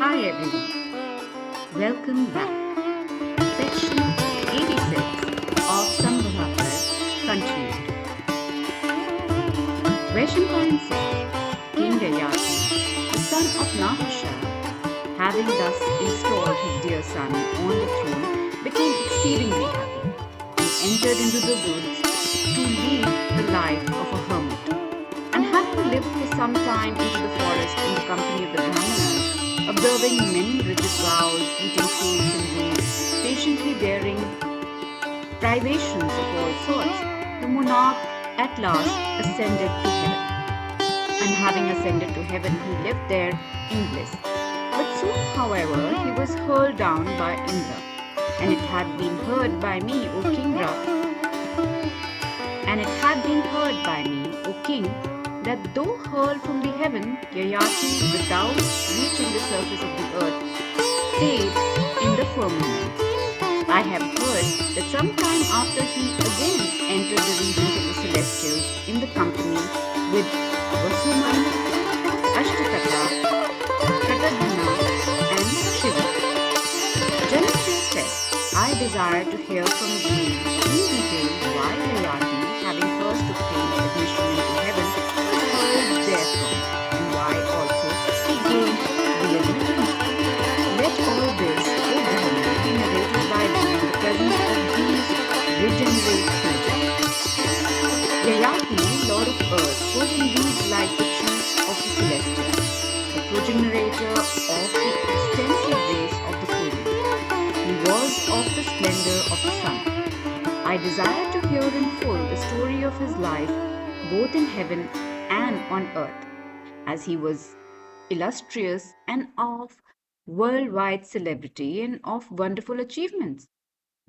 Hi everyone, welcome back. Section 86 of Sambhavatar Continued. Vaishnampayan said, King Yayati, the son of Nahusha, having thus installed his dear son on the throne, became exceedingly happy. He entered into the woods to lead the life of a hermit. And having lived for some time into the forest in the company of the Brahmanas, observing many rigid vows, eating fruits and roots, patiently bearing privations of all sorts, the monarch at last ascended to heaven. And having ascended to heaven, he lived there in bliss. But soon, however, he was hurled down by Indra. And it had been heard by me, O Kingra, and it had been heard by me, O king, that though hurled from the heaven, Yayati, without reaching the surface of the earth, stayed in the firmament. I have heard that some time after he again entered the regions of the celestials in the company with Vasuman, Ashtataka, Pratadhana, and Shiva. Janasya said, I desire to hear from you in detail why Yayati, having first obtained admission into heaven, was hurled therefrom, and why also he gained the admittance. Let all this, O Brahman, be narrated by thee in the presence of these regenerate creatures. Yayati, Lord of Earth, was indeed like the chief of the celestials, the progenitor of the extensive race of the Kuru. He was of the splendor of the sun. I desire to hear in full the story of his life, both in heaven and on earth, as he was illustrious and of worldwide celebrity and of wonderful achievements.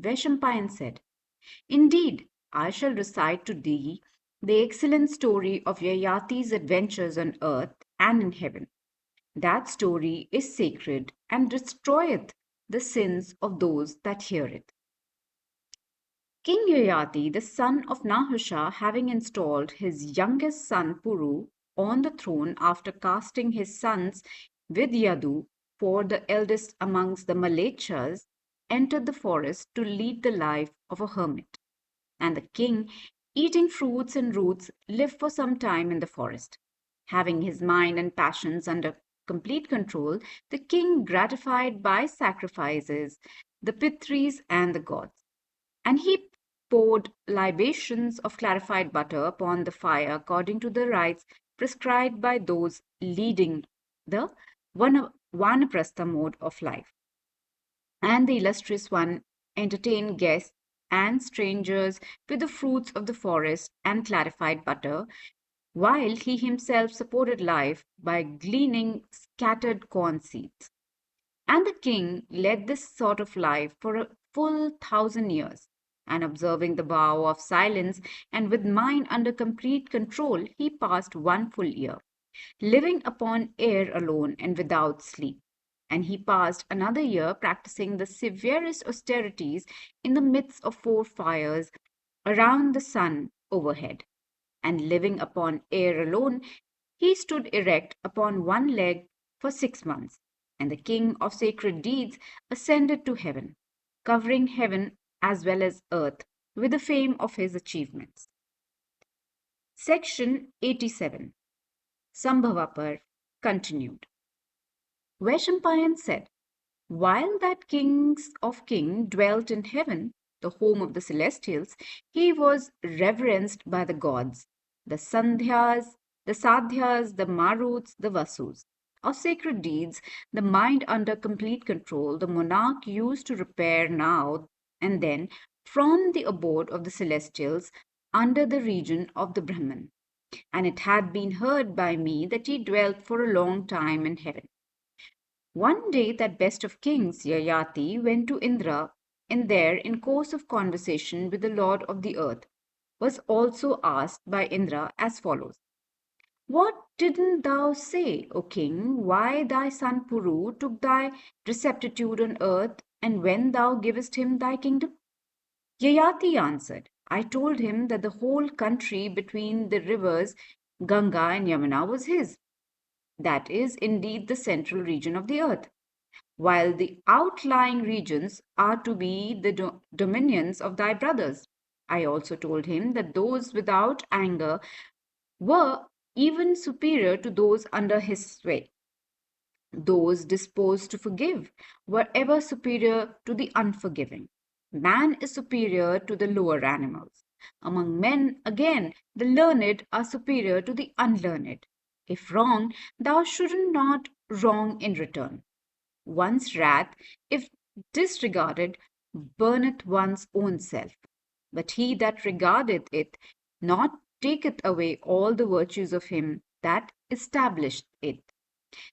Vaishampayan said, Indeed, I shall recite to thee the excellent story of Yayati's adventures on earth and in heaven. That story is sacred and destroyeth the sins of those that hear it. King Yayati, the son of Nahusha, having installed his youngest son Puru on the throne after casting his sons Vidyadu for the eldest amongst the Malechas, entered the forest to lead the life of a hermit. And the king, eating fruits and roots, lived for some time in the forest. Having his mind and passions under complete control, the king gratified by sacrifices the Pitris and the gods. And he poured libations of clarified butter upon the fire according to the rites prescribed by those leading the Vanaprastha mode of life. And the illustrious one entertained guests and strangers with the fruits of the forest and clarified butter, while he himself supported life by gleaning scattered corn seeds. And the king led this sort of life for a full 1,000 years. And observing the vow of silence and with mind under complete control, he passed one full year, living upon air alone and without sleep. And he passed another year practicing the severest austerities in the midst of four fires around the sun overhead. And living upon air alone, he stood erect upon one leg for 6 months. And the king of sacred deeds ascended to heaven, covering heaven as well as earth with the fame of his achievements. Section 87 Sambhavapar Continued. Vaishampayan said, While that kings of king dwelt in heaven, the home of the celestials, he was reverenced by the gods, the Sandhyas, the Sadhyas, the Maruts, the Vasus. Of sacred deeds, the mind under complete control, the monarch used to repair now and then from the abode of the celestials under the region of the Brahman. And it had been heard by me that he dwelt for a long time in heaven. One day that best of kings, Yayati, went to Indra, and there, in course of conversation with the lord of the earth, was also asked by Indra as follows: What didn't thou say, O king, why thy son Puru took thy receptitude on earth, and when thou givest him thy kingdom? Yayati answered, I told him that the whole country between the rivers Ganga and Yamuna was his. That is indeed the central region of the earth. while the outlying regions are to be the dominions of thy brothers. I also told him that those without anger were even superior to those under his sway. Those disposed to forgive were ever superior to the unforgiving. Man is superior to the lower animals. Among men, again, the learned are superior to the unlearned. If wrong, thou shouldst not wrong in return. One's wrath, if disregarded, burneth one's own self. But he that regardeth it not taketh away all the virtues of him that established it.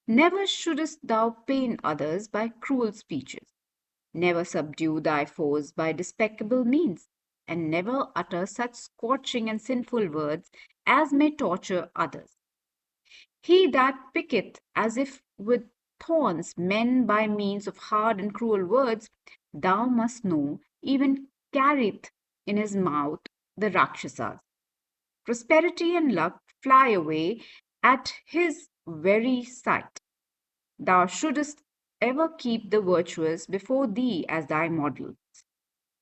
Never shouldest thou pain others by cruel speeches. Never subdue thy foes by despicable means, and never utter such scorching and sinful words as may torture others. He that picketh as if with thorns men by means of hard and cruel words, thou must know, even carrieth in his mouth the Rakshasas. Prosperity and luck fly away at his very sight. Thou shouldest ever keep the virtuous before thee as thy model.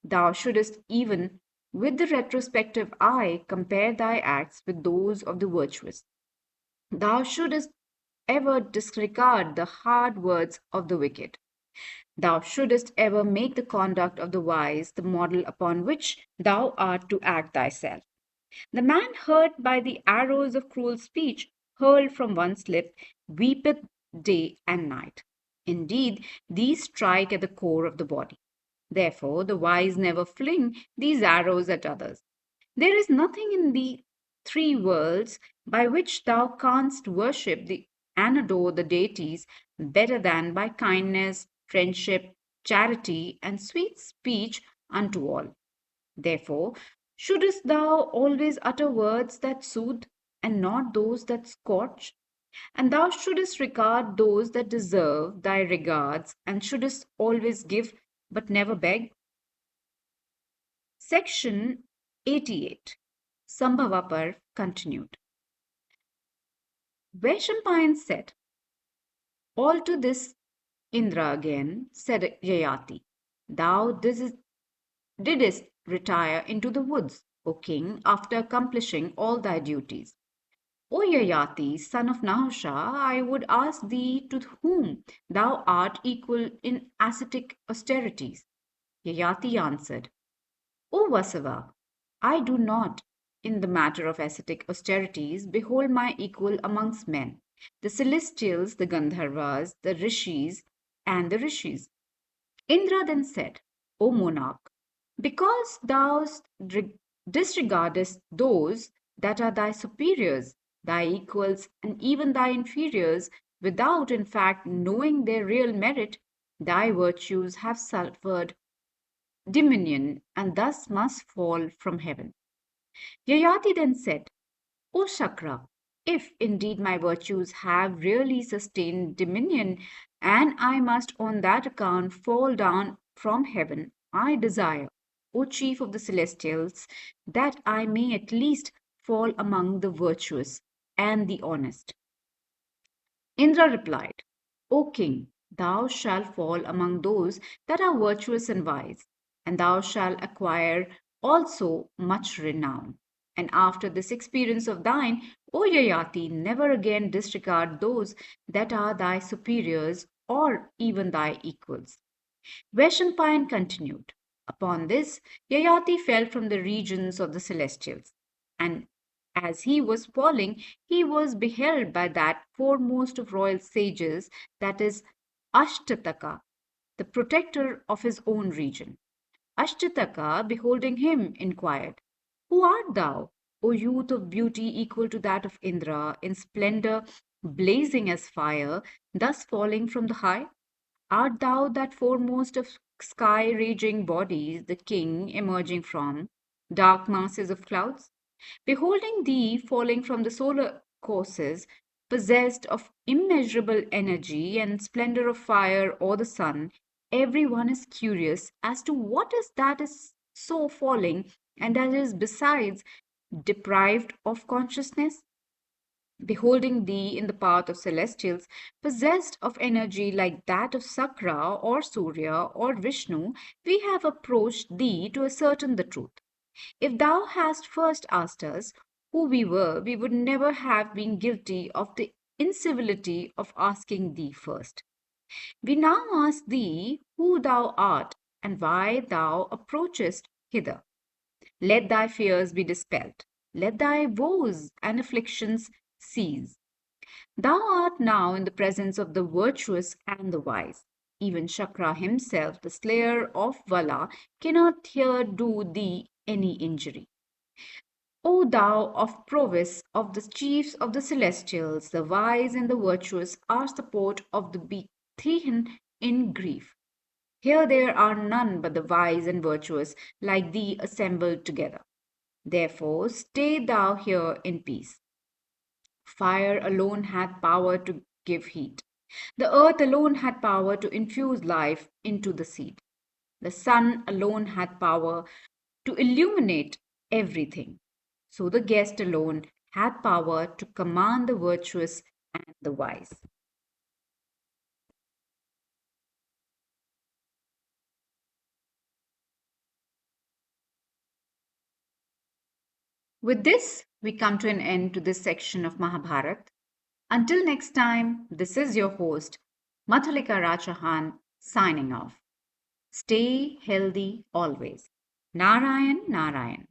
Thou shouldest even with the retrospective eye compare thy acts with those of the virtuous. Thou shouldest ever disregard the hard words of the wicked. Thou shouldest ever make the conduct of the wise the model upon which thou art to act thyself. The man hurt by the arrows of cruel speech hurled from one's lip weepeth day and night. Indeed, these strike at the core of the body. Therefore, the wise never fling these arrows at others. There is nothing in the three worlds by which thou canst worship and adore the deities better than by kindness, friendship, charity, and sweet speech unto all. Therefore, shouldest thou always utter words that soothe, and not those that scorch? And thou shouldest regard those that deserve thy regards, and shouldest always give, but never beg. Section 88. Sambhavapar continued. Vaishampayan said, all to this Indra again, said Yayati, thou didst retire into the woods, O king, after accomplishing all thy duties. O Yayati, son of Nahusha, I would ask thee to whom thou art equal in ascetic austerities. Yayati answered, O Vasava, I do not, in the matter of ascetic austerities, behold my equal amongst men, the celestials, the Gandharvas, the Rishis. Indra then said, O monarch, because thou disregardest those that are thy superiors, thy equals, and even thy inferiors, without in fact knowing their real merit, thy virtues have suffered diminution and thus must fall from heaven. Yayati then said, O Shakra, if indeed my virtues have really sustained dominion, and I must on that account fall down from heaven, I desire, O chief of the celestials, that I may at least fall among the virtuous and the honest. Indra replied, O king, thou shalt fall among those that are virtuous and wise, and thou shalt acquire also much renown. And after this experience of thine, O Yayati, never again disregard those that are thy superiors or even thy equals. Vaishampayan continued. Upon this, Yayati fell from the regions of the celestials, and as he was falling, he was beheld by that foremost of royal sages, that is Ashtataka, the protector of his own region. Ashtataka, beholding him, inquired, who art thou, O youth of beauty equal to that of Indra, in splendor blazing as fire, thus falling from the high? Art thou that foremost of sky raging bodies, the king emerging from dark masses of clouds? Beholding thee falling from the solar courses, possessed of immeasurable energy and splendor of fire or the sun, every one is curious as to what is that is so falling and that is besides deprived of consciousness. Beholding thee in the path of celestials, possessed of energy like that of Sakra or Surya or Vishnu, we have approached thee to ascertain the truth. If thou hast first asked us who we were, we would never have been guilty of the incivility of asking thee first. We now ask thee who thou art and why thou approachest hither. Let thy fears be dispelled. Let thy woes and afflictions cease. Thou art now in the presence of the virtuous and the wise. Even Shakra himself, the slayer of Vala, cannot here do thee any injury. O thou of prowess of the chiefs of the celestials, the wise and the virtuous are support of the Bhithin in grief. Here there are none but the wise and virtuous like thee assembled together. Therefore stay thou here in peace. Fire alone hath power to give heat. The earth alone had power to infuse life into the seed. The sun alone had power to illuminate everything. So the guest alone had power to command the virtuous and the wise. With this, we come to an end to this section of Mahabharat. Until next time, this is your host, Matulika Rajahan, signing off. Stay healthy always. Narayan, Narayan.